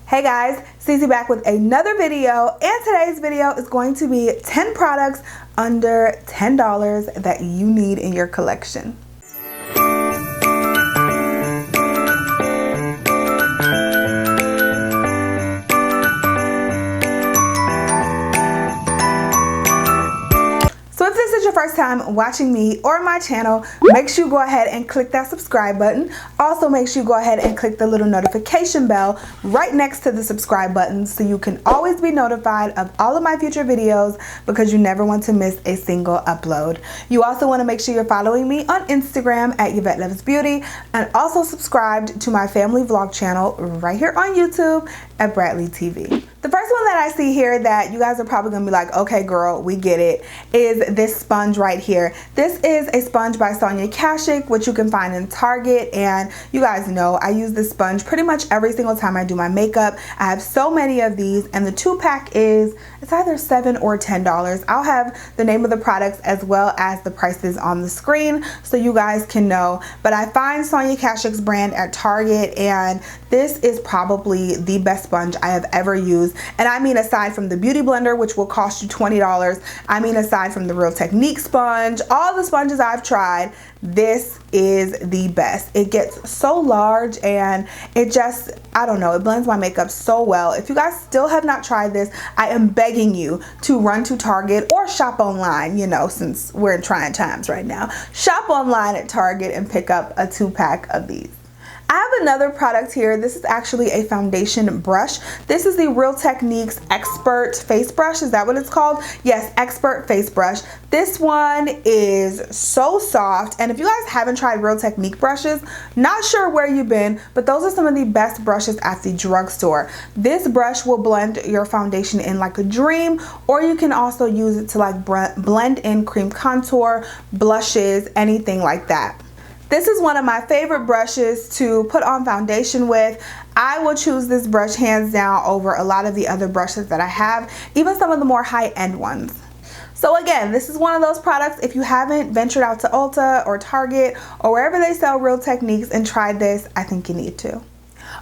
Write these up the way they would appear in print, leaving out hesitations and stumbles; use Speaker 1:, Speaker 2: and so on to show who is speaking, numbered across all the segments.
Speaker 1: Hey guys, Cece back with another video, and today's video is going to be 10 products under $10 that you need in your collection. So if this is your first time watching me or my channel, make sure you go ahead and click that subscribe button. Also make sure you go ahead and click the little notification bell right next to the subscribe button so you can always be notified of all of my future videos because you never want to miss a single upload. You also want to make sure you're following me on Instagram at YvetteLuvsBeauty and also subscribed to my family vlog channel right here on YouTube at Bradley TV. The first one that I see here that you guys are probably gonna be like, okay girl, we get it, is this sponge right here. This is a sponge by Sonia Kashuk, which you can find in Target, and you guys know I use this sponge pretty much every single time I do my makeup. I have so many of these, and the 2-pack is, it's either $7 or $10. I'll have the name of the products as well as the prices on the screen so you guys can know. But I find Sonia Kashuk's brand at Target, and this is probably the best sponge I have ever used. And I mean aside from the beauty blender, which will cost you $20, I mean aside from the Real Technique sponge, all the sponges I've tried, this is the best. It gets so large and it just, I don't know, it blends my makeup so well. If you guys still have not tried this, I am begging you to run to Target or shop online, you know, since we're in trying times right now. Shop online at Target and pick up a 2-pack of these. I have another product here. This is actually a foundation brush. This is the Real Techniques Expert Face Brush. Is that what it's called? Yes, Expert Face Brush. This one is so soft. And if you guys haven't tried Real Technique brushes, not sure where you've been, but those are some of the best brushes at the drugstore. This brush will blend your foundation in like a dream, or you can also use it to like blend in cream contour, blushes, anything like that. This is one of my favorite brushes to put on foundation with. I will choose this brush hands down over a lot of the other brushes that I have, even some of the more high-end ones. So again, this is one of those products, if you haven't ventured out to Ulta or Target or wherever they sell Real Techniques and tried this, I think you need to.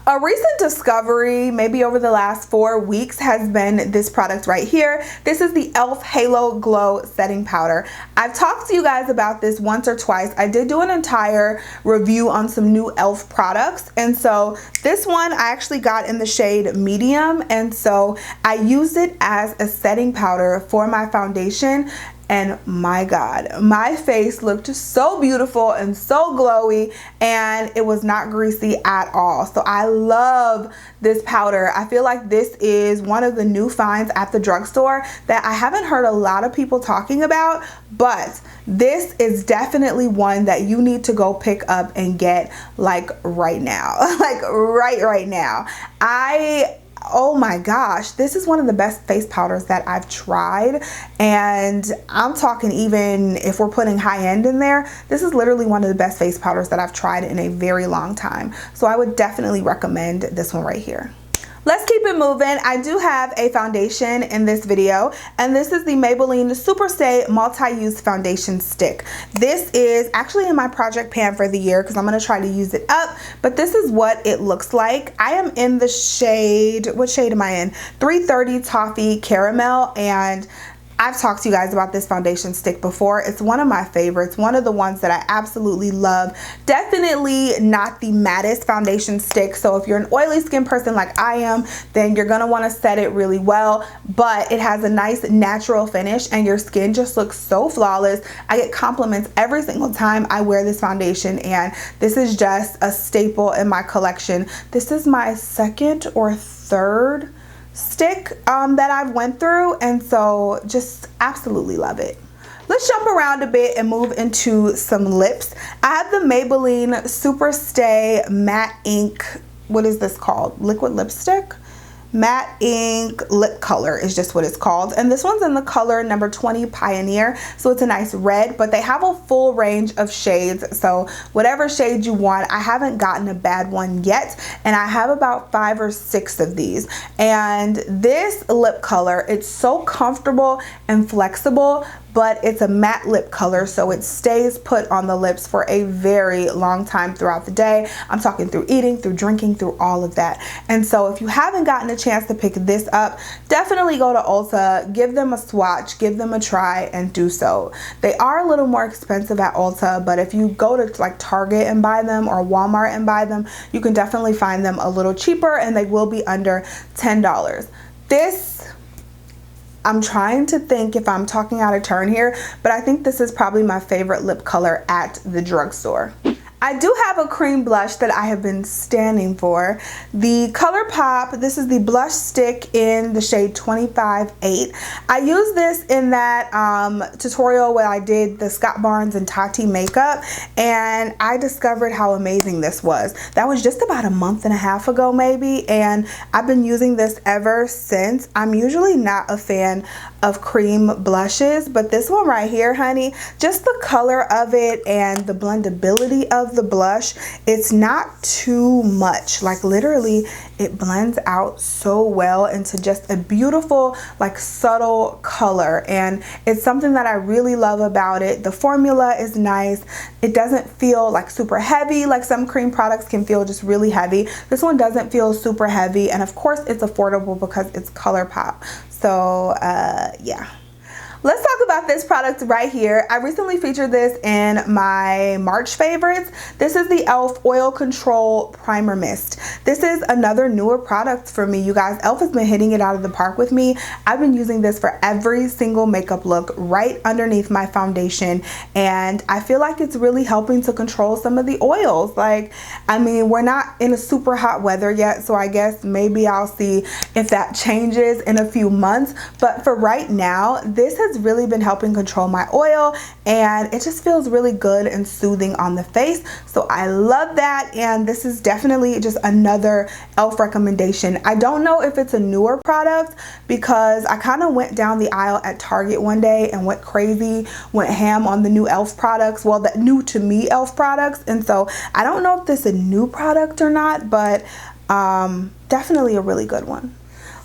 Speaker 1: A recent discovery, maybe over the last 4 weeks, has been this product right here. This is the e.l.f. Halo Glow Setting Powder. I've talked to you guys about this once or twice. I did do an entire review on some new e.l.f. products, and so this one I actually got in the shade medium, and so I used it as a setting powder for my foundation. And my God, my face looked so beautiful and so glowy, and it was not greasy at all. So I love this powder. I feel like this is one of the new finds at the drugstore that I haven't heard a lot of people talking about, but this is definitely one that you need to go pick up and get like right now, like right now. Oh my gosh, this is one of the best face powders that I've tried, and I'm talking even if we're putting high end in there, this is literally one of the best face powders that I've tried in a very long time. So I would definitely recommend this one right here. Let's keep it moving. I do have a foundation in this video, and this is the Maybelline Super Stay Multi-Use Foundation Stick. This is actually in my project pan for the year because I'm going to try to use it up, but this is what it looks like. I am in the shade, what shade am I in? 330 Toffee Caramel, and I've talked to you guys about this foundation stick before. It's one of my favorites, one of the ones that I absolutely love. Definitely not the mattest foundation stick, so if you're an oily skin person like I am, then you're gonna wanna set it really well, but it has a nice natural finish and your skin just looks so flawless. I get compliments every single time I wear this foundation, and this is just a staple in my collection. This is my second or third stick that I've went through, and so just absolutely love it. Let's jump around a bit and move into some lips. I have the Maybelline Super Stay Matte Ink, what is this called? Liquid lipstick? Matte Ink Lip Color is just what it's called, and this one's in the color number 20 Pioneer, so it's a nice red, but they have a full range of shades, so whatever shade you want. I haven't gotten a bad one yet, and I have about 5 or 6 of these, and this lip color, it's so comfortable and flexible, but it's a matte lip color, so it stays put on the lips for a very long time throughout the day. I'm talking through eating, through drinking, through all of that. And so if you haven't gotten a chance to pick this up, definitely go to Ulta, give them a swatch, give them a try, and do so. They are a little more expensive at Ulta, but if you go to like Target and buy them or Walmart and buy them, you can definitely find them a little cheaper, and they will be under $10. This, I'm trying to think if I'm talking out of turn here, but I think this is probably my favorite lip color at the drugstore. I do have a cream blush that I have been standing for. The ColourPop, this is the blush stick in the shade 25-8. I used this in that tutorial where I did the Scott Barnes and Tati makeup, and I discovered how amazing this was. That was just about a month and a half ago maybe, and I've been using this ever since. I'm usually not a fan of cream blushes, but this one right here, honey, just the color of it and the blendability of the blush, it's not too much. Like literally it blends out so well into just a beautiful, like subtle color, and it's something that I really love about it. The formula is nice. It doesn't feel like super heavy, like some cream products can feel just really heavy. This one doesn't feel super heavy, and of course it's affordable because it's ColourPop. So yeah. Let's talk about this product right here. I recently featured this in my March favorites. This is the e.l.f. Oil Control Primer Mist. This is another newer product for me, you guys. e.l.f. has been hitting it out of the park with me. I've been using this for every single makeup look right underneath my foundation, and I feel like it's really helping to control some of the oils. Like, I mean, we're not in a super hot weather yet, so I guess maybe I'll see if that changes in a few months, but for right now, this has really been helping control my oil, and it just feels really good and soothing on the face. So I love that, and this is definitely just another e.l.f. recommendation. I don't know if it's a newer product because I kind of went down the aisle at Target one day and went crazy, went ham on the new e.l.f. products, well, the new to me e.l.f. products, and so I don't know if this is a new product or not, but definitely a really good one.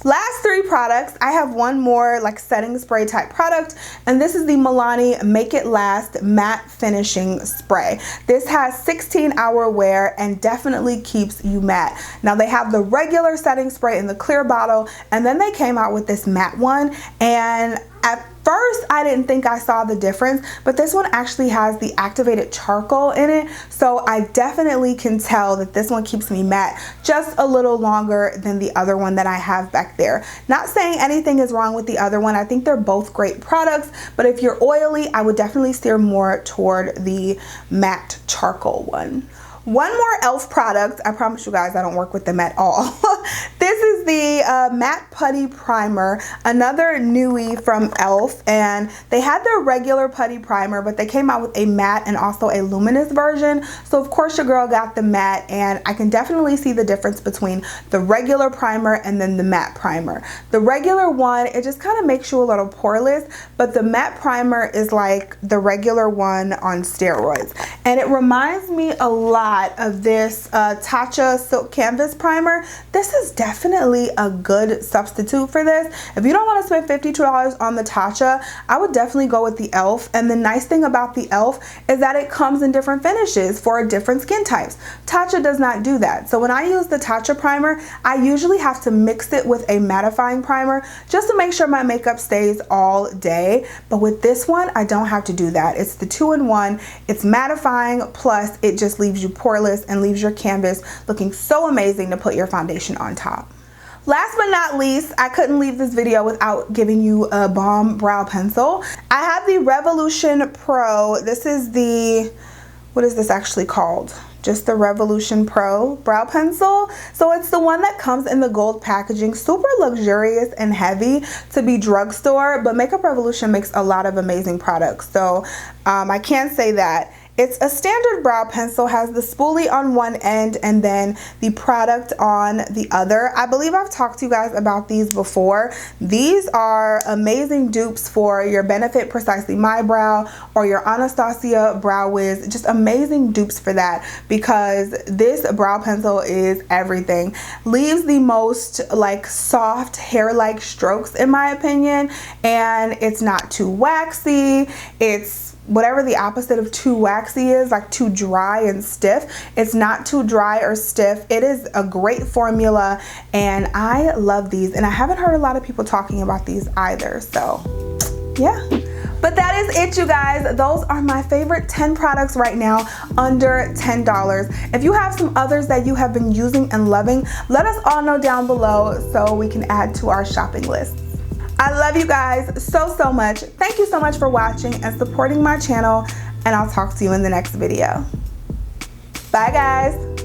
Speaker 1: Last three products, I have one more like setting spray type product, and this is the Milani Make It Last Matte Finishing Spray. This has 16-hour wear and definitely keeps you matte. Now they have the regular setting spray in the clear bottle, and then they came out with this matte one, and at first I didn't think I saw the difference, but this one actually has the activated charcoal in it, so I definitely can tell that this one keeps me matte just a little longer than the other one that I have back there. Not saying anything is wrong with the other one. I think they're both great products, but if you're oily, I would definitely steer more toward the matte charcoal one. One more e.l.f. product. I promise you guys I don't work with them at all. This is the Matte Putty Primer, another newie from e.l.f. and they had their regular putty primer, but they came out with a matte and also a luminous version. So of course your girl got the matte, and I can definitely see the difference between the regular primer and then the matte primer. The regular one, it just kind of makes you a little poreless, but the matte primer is like the regular one on steroids, and it reminds me a lot of this Tatcha Silk Canvas Primer. This is definitely a good substitute for this. If you don't want to spend $52 on the Tatcha, I would definitely go with the e.l.f. And the nice thing about the e.l.f. is that it comes in different finishes for different skin types. Tatcha does not do that. So when I use the Tatcha primer, I usually have to mix it with a mattifying primer just to make sure my makeup stays all day. But with this one, I don't have to do that. It's the 2-in-1. It's mattifying, plus it just leaves you poreless and leaves your canvas looking so amazing to put your foundation on top. Last but not least, I couldn't leave this video without giving you a bomb brow pencil. I have the Revolution Pro. This is the, what is this actually called? Just the Revolution Pro brow pencil. So it's the one that comes in the gold packaging, super luxurious and heavy to be drugstore, but Makeup Revolution makes a lot of amazing products. So I can say that. It's a standard brow pencil, has the spoolie on one end and then the product on the other. I believe I've talked to you guys about these before. These are amazing dupes for your Benefit Precisely My Brow or your Anastasia Brow Wiz. Just amazing dupes for that, because this brow pencil is everything. Leaves the most like soft hair-like strokes in my opinion, and it's not too waxy. It's whatever the opposite of too waxy is, like too dry and stiff. It's not too dry or stiff. It is a great formula and I love these, and I haven't heard a lot of people talking about these either, so yeah. But that is it, you guys. Those are my favorite 10 products right now under $10. If you have some others that you have been using and loving, let us all know down below so we can add to our shopping list. I love you guys so much. Thank you so much for watching and supporting my channel, and I'll talk to you in the next video. Bye guys.